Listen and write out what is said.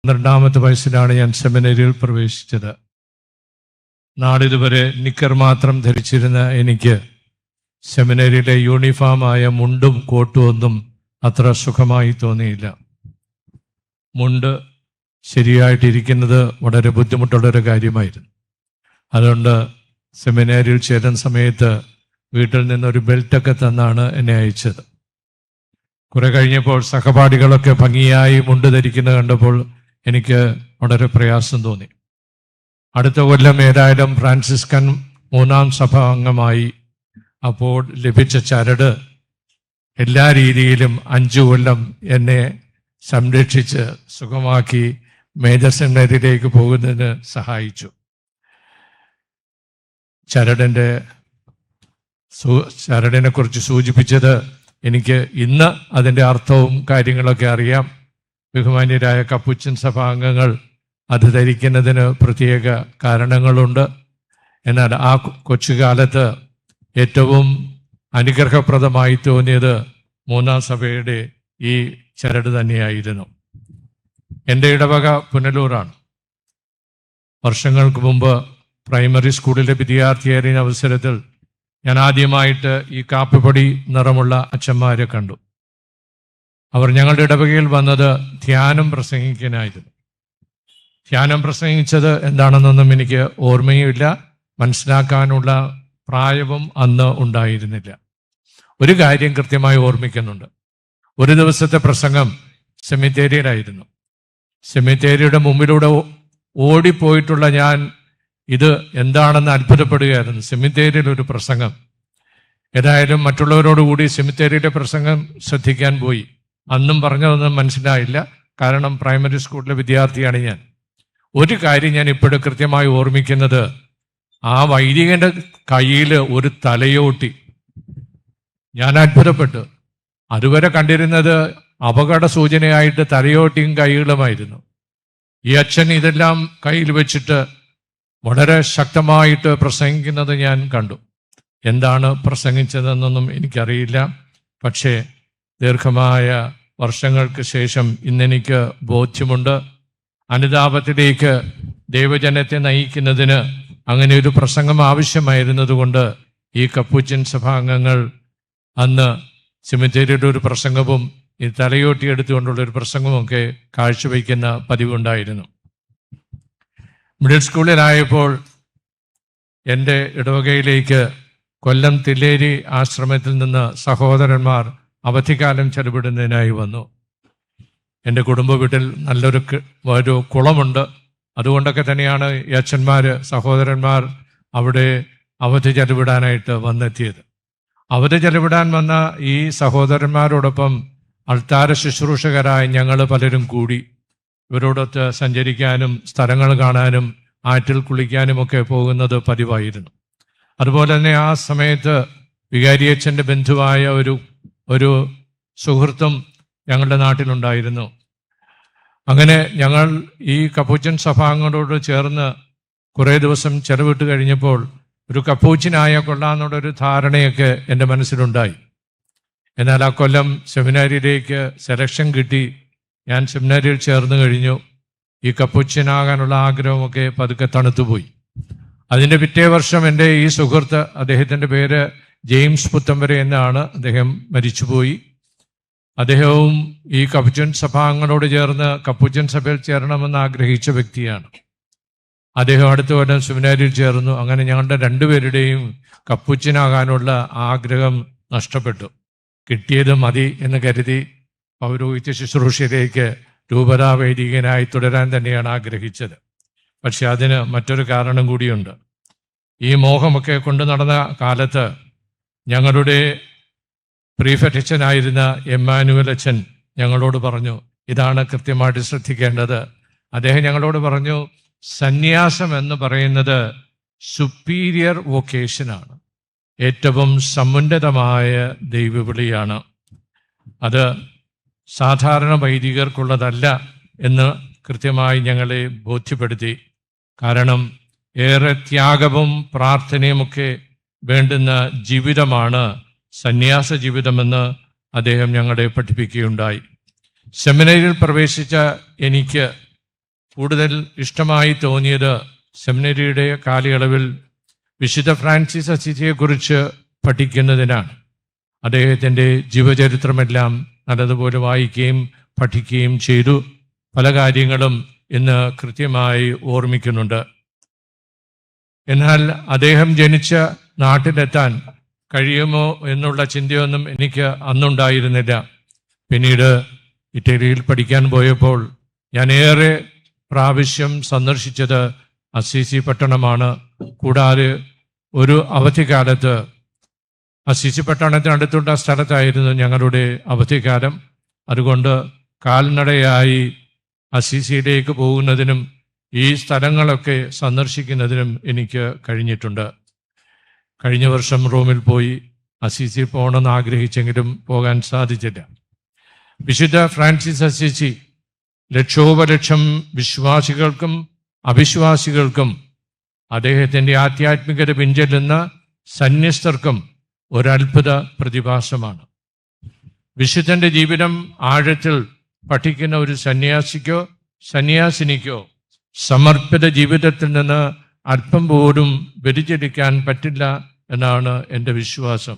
12ാമത്തെ വയസ്സിലാണ് ഞാൻ സെമിനറിയിൽ പ്രവേശിച്ചത്. നാളിതുവരെ നിക്കർ മാത്രം ധരിച്ചിരുന്ന എനിക്ക് സെമിനറിയിലെ യൂണിഫോമായ മുണ്ടും കോട്ടും ഒന്നും അത്ര സുഖമായി തോന്നിയില്ല. മുണ്ട് ശരിയായിട്ടിരിക്കുന്നത് വളരെ ബുദ്ധിമുട്ടുള്ളൊരു കാര്യമായിരുന്നു. അതുകൊണ്ട് സെമിനാരിയിൽ ചേരുന്ന സമയത്ത് വീട്ടിൽ നിന്നൊരു ബെൽറ്റൊക്കെ തന്നാണ് എന്നെ അയച്ചത്. കുറെ കഴിഞ്ഞപ്പോൾ സഹപാഠികളൊക്കെ ഭംഗിയായി മുണ്ട് ധരിക്കുന്നത് കണ്ടപ്പോൾ എനിക്ക് വളരെ പ്രയാസം തോന്നി. അടുത്ത കൊല്ലം ഏതായാലും ഫ്രാൻസിസ്കൻ 3ാം സഭ അംഗമായി. അപ്പോൾ ലഭിച്ച ചരട് എല്ലാ രീതിയിലും 5 കൊല്ലം എന്നെ സംരക്ഷിച്ച് സുഖമാക്കി മേജർ സെമിനാരിയിലേക്ക് പോകുന്നതിന് സഹായിച്ചു. ചരടിനെ കുറിച്ച് സൂചിപ്പിച്ചത് എനിക്ക് ഇന്ന് അതിൻ്റെ അർത്ഥവും കാര്യങ്ങളൊക്കെ അറിയാം. ബഹുമാന്യരായ കപ്പുച്ചൻ സഭാംഗങ്ങൾ അത് ധരിക്കുന്നതിന് പ്രത്യേക കാരണങ്ങളുണ്ട്. എന്നാൽ ആ കൊച്ചുകാലത്ത് ഏറ്റവും അനുഗ്രഹപ്രദമായി തോന്നിയത് 3ാം സഭയുടെ ഈ ചരട് തന്നെയായിരുന്നു. എൻ്റെ ഇടവക പുനലൂരാണ്. വർഷങ്ങൾക്ക് മുമ്പ് പ്രൈമറി സ്കൂളിലെ വിദ്യാർത്ഥിയായിരുന്ന അവസരത്തിൽ ഞാൻ ആദ്യമായിട്ട് ഈ കാപ്പിപ്പൊടി നിറമുള്ള അച്ഛന്മാരെ കണ്ടു. അവർ ഞങ്ങളുടെ ഇടവകയിൽ വന്നത് ധ്യാനം പ്രസംഗിക്കാനായിരുന്നു. ധ്യാനം പ്രസംഗിച്ചത് എന്താണെന്നൊന്നും എനിക്ക് ഓർമ്മയുമില്ല, മനസ്സിലാക്കാനുള്ള പ്രായവും അന്ന് ഉണ്ടായിരുന്നില്ല. ഒരു കാര്യം കൃത്യമായി ഓർമ്മിക്കുന്നുണ്ട്. ഒരു ദിവസത്തെ പ്രസംഗം സെമിത്തേരിയിലായിരുന്നു. സെമിത്തേരിയുടെ മുമ്പിലൂടെ ഓടിപ്പോയിട്ടുള്ള ഞാൻ ഇത് എന്താണെന്ന് അത്ഭുതപ്പെടുകയായിരുന്നു. സെമിത്തേരിയിൽ ഒരു പ്രസംഗം. ഏതായാലും മറ്റുള്ളവരോടുകൂടി സെമിത്തേരിയുടെ പ്രസംഗം ശ്രദ്ധിക്കാൻ പോയി. അന്നും പറഞ്ഞതൊന്നും മനസ്സിലായില്ല, കാരണം പ്രൈമറി സ്കൂളിലെ വിദ്യാർത്ഥിയാണ് ഞാൻ. ഒരു കാര്യം ഞാൻ ഇപ്പോഴും കൃത്യമായി ഓർമ്മിക്കുന്നത്, ആ വൈദികന്റെ കയ്യിൽ ഒരു തലയോട്ടി. ഞാൻ അത്ഭുതപ്പെട്ടു. അതുവരെ കണ്ടിരുന്നത് അപകട സൂചനയായിട്ട് തലയോട്ടിയും കൈകളുമായിരുന്നു. ഈ അച്ഛൻ ഇതെല്ലാം കയ്യിൽ വെച്ചിട്ട് വളരെ ശക്തമായിട്ട് പ്രസംഗിക്കുന്നത് ഞാൻ കണ്ടു. എന്താണ് പ്രസംഗിച്ചതെന്നൊന്നും എനിക്കറിയില്ല. പക്ഷേ ദീർഘമായ വർഷങ്ങൾക്ക് ശേഷം ഇന്നെനിക്ക് ബോധ്യമുണ്ട്, അനുതാപത്തിലേക്ക് ദൈവജനത്തെ നയിക്കുന്നതിന് അങ്ങനെ ഒരു പ്രസംഗം ആവശ്യമായിരുന്നതുകൊണ്ട് ഈ കപ്പുച്ചൻ സഭാംഗങ്ങൾ അന്ന് സെമിത്തേരിയുടെ ഒരു പ്രസംഗവും ഈ തലയോട്ടി എടുത്തുകൊണ്ടുള്ള ഒരു പ്രസംഗമൊക്കെ കാഴ്ചവെക്കുന്ന പതിവുണ്ടായിരുന്നു. മിഡിൽ സ്കൂളിലായപ്പോൾ എൻ്റെ ഇടവകയിലേക്ക് കൊല്ലം തില്ലേരി ആശ്രമത്തിൽ നിന്ന് സഹോദരന്മാർ അവധിക്കാലം ചെലവിടുന്നതിനായി വന്നു. എൻ്റെ കുടുംബ വീട്ടിൽ നല്ലൊരു കുളമുണ്ട്. അതുകൊണ്ടൊക്കെ തന്നെയാണ് ഈ സഹോദരന്മാർ അവിടെ അവധി ചെലവിടാനായിട്ട് വന്നെത്തിയത്. അവധി ചെലവിടാൻ വന്ന ഈ സഹോദരന്മാരോടൊപ്പം അൾത്താര ശുശ്രൂഷകരായ ഞങ്ങൾ പലരും കൂടി ഇവരോടൊത്ത് സഞ്ചരിക്കാനും സ്ഥലങ്ങൾ കാണാനും ആറ്റിൽ കുളിക്കാനുമൊക്കെ പോകുന്നത് പതിവായിരുന്നു. അതുപോലെ തന്നെ ആ സമയത്ത് വികാരിയച്ഛൻ്റെ ബന്ധുവായ ഒരു സുഹൃത്തും ഞങ്ങളുടെ നാട്ടിലുണ്ടായിരുന്നു. അങ്ങനെ ഞങ്ങൾ ഈ കപ്പൂച്ചൻ സഭാംഗങ്ങളോട് ചേർന്ന് കുറേ ദിവസം ചെലവിട്ട് കഴിഞ്ഞപ്പോൾ ഒരു കപ്പൂച്ചിനായ കൊള്ളാമെന്നുള്ളൊരു ധാരണയൊക്കെ എൻ്റെ മനസ്സിലുണ്ടായി. എന്നാൽ ആ കൊല്ലം സെമിനാരിയിലേക്ക് സെലക്ഷൻ കിട്ടി. ഞാൻ സെമിനാരിയിൽ ചേർന്ന് കഴിഞ്ഞു. ഈ കപ്പൂച്ചിനാകാനുള്ള ആഗ്രഹമൊക്കെ പതുക്കെ തണുത്തുപോയി. അതിൻ്റെ പിറ്റേ വർഷം എൻ്റെ ഈ സുഹൃത്ത്, അദ്ദേഹത്തിൻ്റെ പേര് ജെയിംസ് പുത്തമ്പര എന്നാണ്, അദ്ദേഹം മരിച്ചുപോയി. അദ്ദേഹവും ഈ കപ്പൂച്ചൻ സഭാംഗങ്ങളോട് ചേർന്ന് കപ്പൂച്ചൻ സഭയിൽ ചേരണമെന്ന് ആഗ്രഹിച്ച വ്യക്തിയാണ്. അദ്ദേഹം അടുത്ത കൊല്ലം സെമിനാരിയിൽ ചേർന്നു. അങ്ങനെ ഞങ്ങളുടെ രണ്ടുപേരുടെയും കപ്പൂച്ചനാകാനുള്ള ആഗ്രഹം നഷ്ടപ്പെട്ടു. കിട്ടിയത് മതി എന്ന് കരുതി പൗരോഹിത്യ ശുശ്രൂഷയിലേക്ക് രൂപതാ വൈദികനായി തുടരാൻ തന്നെയാണ് ആഗ്രഹിച്ചത്. പക്ഷെ അതിന് മറ്റൊരു കാരണം കൂടിയുണ്ട്. ഈ മോഹമൊക്കെ കൊണ്ടു നടന്ന കാലത്ത് ഞങ്ങളുടെ പ്രീഫെക്ട് അച്ഛനായിരുന്ന എമ്മാനുവൽ അച്ഛൻ ഞങ്ങളോട് പറഞ്ഞു, ഇതാണ് കൃത്യമായിട്ട് ശ്രദ്ധിക്കേണ്ടത്. അദ്ദേഹം ഞങ്ങളോട് പറഞ്ഞു, സന്യാസം എന്ന് പറയുന്നത് സുപ്പീരിയർ വൊക്കേഷനാണ്, ഏറ്റവും സമുന്നതമായ ദൈവവിളിയാണ്. അത് സാധാരണ വൈദികർക്കുള്ളതല്ല എന്ന് കൃത്യമായി ഞങ്ങളെ ബോധ്യപ്പെടുത്തി. കാരണം ഏറെ ത്യാഗവും പ്രാർത്ഥനയുമൊക്കെ വേണ്ടുന്ന ജീവിതമാണ് സന്യാസ ജീവിതമെന്ന് അദ്ദേഹം ഞങ്ങളെ പഠിപ്പിക്കുകയുണ്ടായി. സെമിനാരിയിൽ പ്രവേശിച്ച എനിക്ക് കൂടുതൽ ഇഷ്ടമായി തോന്നിയത് സെമിനറിയുടെ കാലയളവിൽ വിശുദ്ധ ഫ്രാൻസിസ് അസീസിയെക്കുറിച്ച് പഠിക്കുന്നതിനാണ്. അദ്ദേഹത്തിൻ്റെ ജീവചരിത്രമെല്ലാം നല്ലതുപോലെ വായിക്കുകയും പഠിക്കുകയും ചെയ്തു. പല കാര്യങ്ങളും ഇന്ന് കൃത്യമായി ഓർമ്മിക്കുന്നുണ്ട്. എന്നാൽ അദ്ദേഹം ജനിച്ച നാട്ടിലെത്താൻ കഴിയുമോ എന്നുള്ള ചിന്തയൊന്നും എനിക്ക് അന്നുണ്ടായിരുന്നില്ല. പിന്നീട് ഇറ്റലിയിൽ പഠിക്കാൻ പോയപ്പോൾ ഞാൻ ഏറെ പ്രാവശ്യം സന്ദർശിച്ചത് അസീസി പട്ടണമാണ്. കൂടാതെ ഒരു അവധിക്കാലത്ത് അസീസി പട്ടണത്തിനടുത്തുള്ള സ്ഥലത്തായിരുന്നു ഞങ്ങളുടെ അവധിക്കാലം. അതുകൊണ്ട് കാൽനടയായി അസീസിയിലേക്ക് പോകുന്നതിനും ഈ സ്ഥലങ്ങളൊക്കെ സന്ദർശിക്കുന്നതിനും എനിക്ക് കഴിഞ്ഞിട്ടുണ്ട്. കഴിഞ്ഞ വർഷം റോമിൽ പോയി അസീസി പോകണമെന്ന് ആഗ്രഹിച്ചെങ്കിലും പോകാൻ സാധിച്ചില്ല. വിശുദ്ധ ഫ്രാൻസിസ് അസീസി ലക്ഷോപലക്ഷം വിശ്വാസികൾക്കും അവിശ്വാസികൾക്കും അദ്ദേഹത്തിൻ്റെ ആധ്യാത്മികത പിൻചെല്ലുന്ന സന്യസ്തർക്കും ഒരത്ഭുത പ്രതിഭാസമാണ്. വിശുദ്ധൻ്റെ ജീവിതം ആഴത്തിൽ പഠിക്കുന്ന ഒരു സന്യാസിക്കോ സന്യാസിനിക്കോ സമർപ്പിത ജീവിതത്തിൽ നിന്ന് അല്പം പോലും വ്യതിചലിക്കാൻ പറ്റില്ല എന്നാണ് എൻ്റെ വിശ്വാസം.